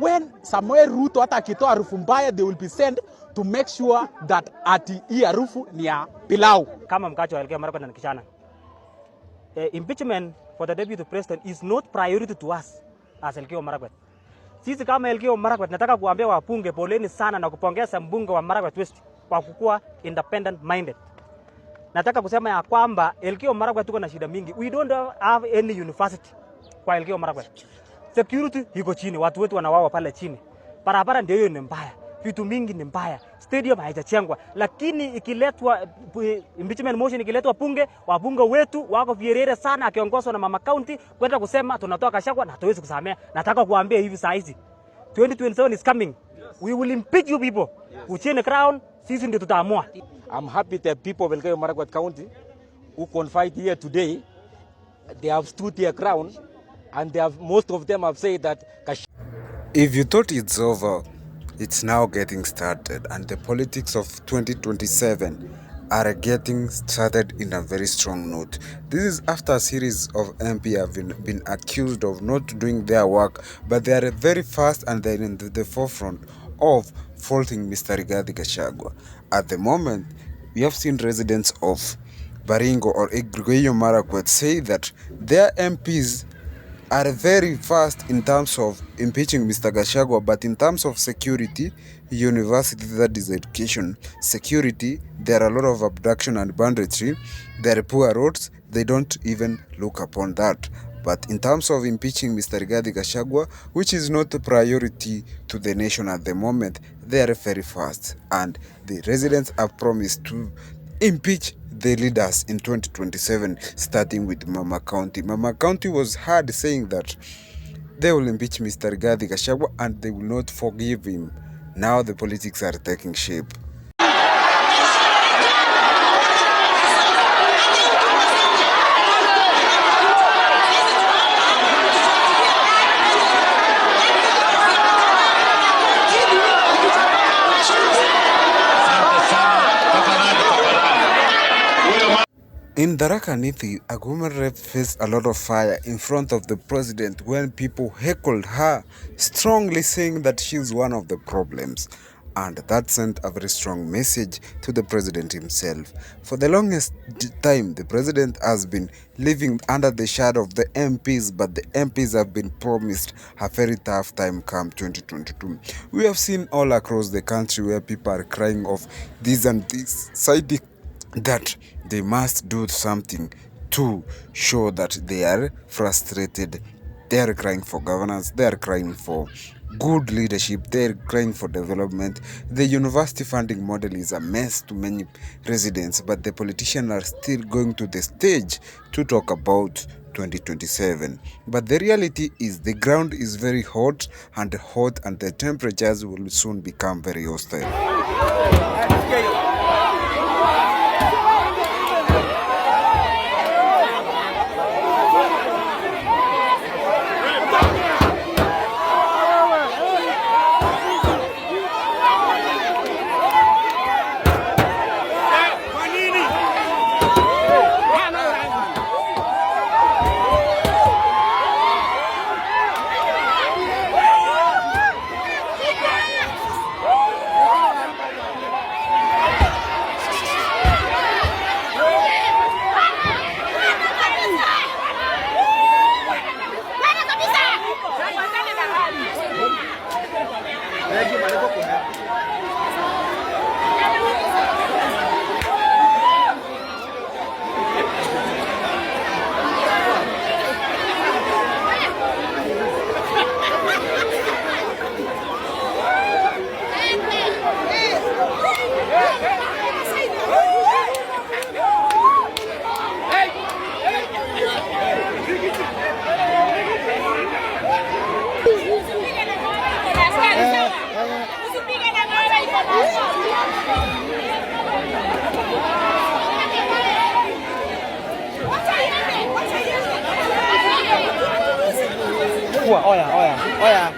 when Samuel Ruto hata akitoa harufu mbaya, they will be sent to make sure that ati hii harufu ni ya pilau. Kama mkacho Elgeyo Marakwet na Kishana, impeachment for the deputy president is not priority to us as Elgeyo Marakwet. Sisi kama Elgeyo Marakwet nataka kuambia wabunge poleni sana na kupongeza mbunge wa Marakwet West kwa kukua independent minded. Nataka kusema ya kwamba Elgeyo Marakwet tuko na shida mingi. We don't have any university kwa Elgeyo Marakwet. Security iko chini, watu wetu wanawawa pale chini. Barabara ndio hiyo ni mbaya. Vitu mingi ni mbaya. Stadium haijachengwa. Lakini ikiletwa impeachment motion ikiletwa bunge, wabunge wetu wako vierere sana akiongozwa na mama county kwenda kusema tunatoa Gachagua na hatuwezi kusamea. Nataka kuambia hivi saa hizi 2027 is coming. We will impeach you people. Uchene crown, sisi ndio tutaamua. I'm happy that people of Elgeyo Marakwet County who confide here today, they have stood their ground and most of them have said that if you thought it's over, it's now getting started, and the politics of 2027 are getting started in a very strong note. This is after a series of MP have been accused of not doing their work, but they are very fast and they're in the forefront of faulting Mr. Rigathi Gachagua. At the moment, we have seen residents of Baringo or Elgeyo Marakwet say that their MPs are very fast in terms of impeaching Mr. Gachagua, but in terms of security, university, that is education, security, there are a lot of abduction and banditry, there are poor roads, they don't even look upon that. But in terms of impeaching Mr. Rigathi Gachagua, which is not a priority to the nation at the moment, they are very fast. And the residents have promised to impeach the leaders in 2027, starting with Mama County. Mama County was heard saying that they will impeach Mr. Rigathi Gachagua and they will not forgive him. Now the politics are taking shape. In Tharaka Nithi, a woman rep faced a lot of fire in front of the president when people heckled her, strongly saying that she's one of the problems. And that sent a very strong message to the president himself. For the longest time, the president has been living under the shadow of the MPs, but the MPs have been promised a very tough time come 2022. We have seen all across the country where people are crying of this and this, citing that they must do something to show that they are frustrated. They are crying for governance, they are crying for good leadership, they are crying for development. The university funding model is a mess to many residents, but the politicians are still going to the stage to talk about 2027. But the reality is the ground is very hot, and the temperatures will soon become very hostile.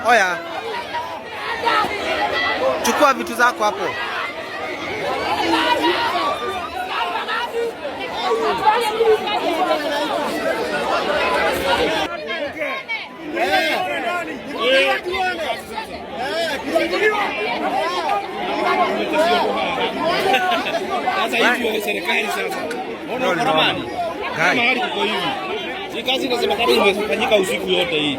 Oya. Chukua vitu zako hapo. Sasa hivi wa serikali sasa. Unaona ramani? Kama hali kuko hivi. Hii kazi inasemekana imefanyika usiku yote hii.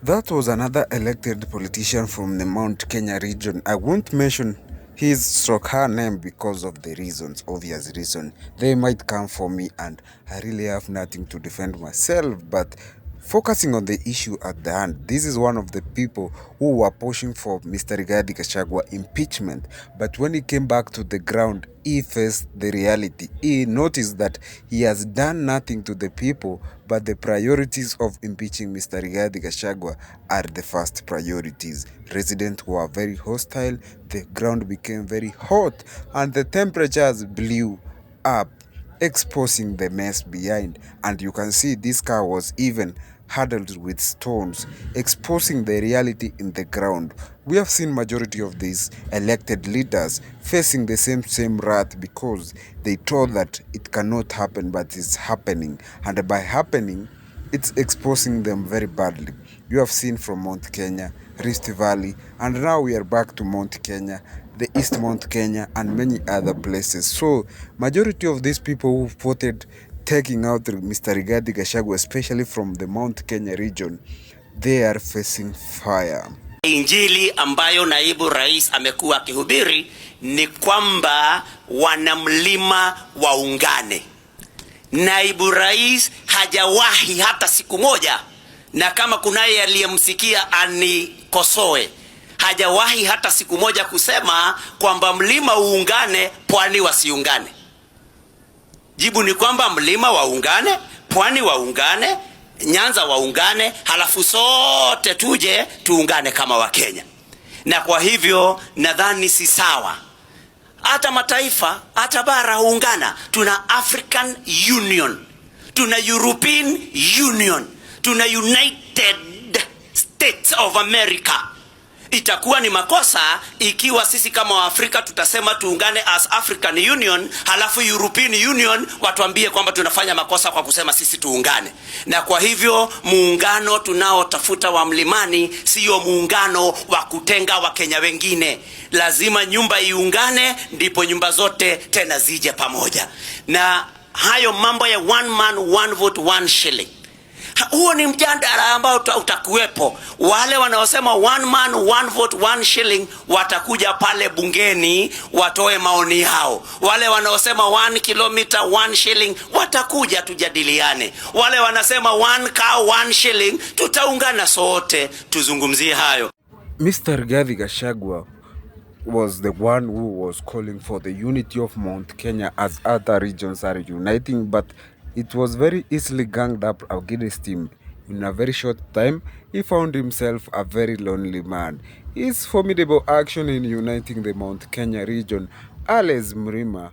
That was another elected politician from the Mount Kenya region. I won't mention his or her name because of the reasons, obvious reason. They might come for me and I really have nothing to defend myself, but focusing on the issue at the hand, this is one of the people who were pushing for Mr. Rigathi Gachagua impeachment. But when he came back to the ground, he faced the reality. He noticed that he has done nothing to the people, but the priorities of impeaching Mr. Rigathi Gachagua are the first priorities. Residents were very hostile, the ground became very hot, and the temperatures blew up, exposing the mess behind. And you can see this car was even huddled with stones, exposing the reality in the ground. We have seen majority of these elected leaders facing the same wrath because they told that it cannot happen, but it's happening, and by happening it's exposing them very badly. You have seen from Mount Kenya, Rift Valley, and now we are back to Mount Kenya, the East Mount Kenya, and many other places. So majority of these people who voted taking out Mr. Rigathi Gachagua, especially from the Mount Kenya region, they are facing fire. Injili ambayo naibu rais amekuwa akihubiri ni kwamba wanamlima waungane. Naibu rais hajawahi hata siku moja, na kama kunaye aliyemsikia anikosoe, hajawahi hata siku moja kusema kwamba mlima uungane, pwani wasiungane. Jibu ni kwamba mlima waungane, pwani waungane, Nyanza waungane, halafu sote tuje tuungane kama Wakenya. Na kwa hivyo nadhani si sawa. Hata mataifa, hata bara huungana. Tuna African Union, tuna European Union, tuna United States of America. Itakuwa ni makosa ikiwa sisi kama Waafrika tutasema tuungane as African Union, halafu European Union watuambie kwamba tunafanya makosa kwa kusema sisi tuungane. Na kwa hivyo muungano tunaotafuta wa mlimani sio muungano wa kutenga Wakenya wengine. Lazima nyumba iungane, ndipo nyumba zote tena zije pamoja. Na hayo mambo ya one man one vote one shilling, huo ni mjadala ambao utakuwepo. Wale wanaosema one man one vote one shilling watakuja pale bungeni watoe maoni yao. Wale wanaosema 1 kilometer 1 shilling watakuja tujadiliane. Wale wanasema 1 cow 1 shilling, tutaungana sote tuzungumzie hayo. Mr. Rigathi Gachagua was the one who was calling for the unity of Mount Kenya as other regions are uniting, but it was very easily ganged up against him. In a very short time, he found himself a very lonely man. His formidable action in uniting the Mount Kenya region, Alex Mrima,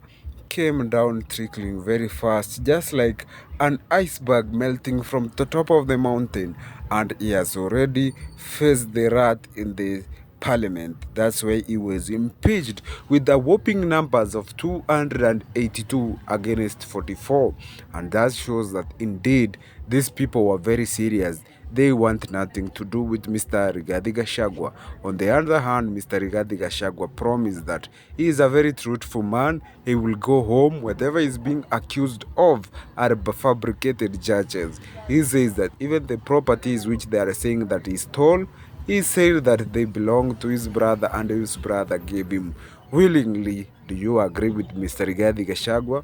came down trickling very fast, just like an iceberg melting from the top of the mountain, and he has already faced the wrath in the parliament. That's why he was impeached with the whopping numbers of 282 against 44, and that shows that indeed these people were very serious. They want nothing to do with Mr. Rigathi Gachagua. On the other hand, Mr. Rigathi Gachagua promised that he is a very truthful man. He will go home. Whatever is being accused of are fabricated charges. He says that even the properties which they are saying that he stole, he said that they belong to his brother and his brother gave him. willingly. Do you agree with Mr. Rigathi Gachagua?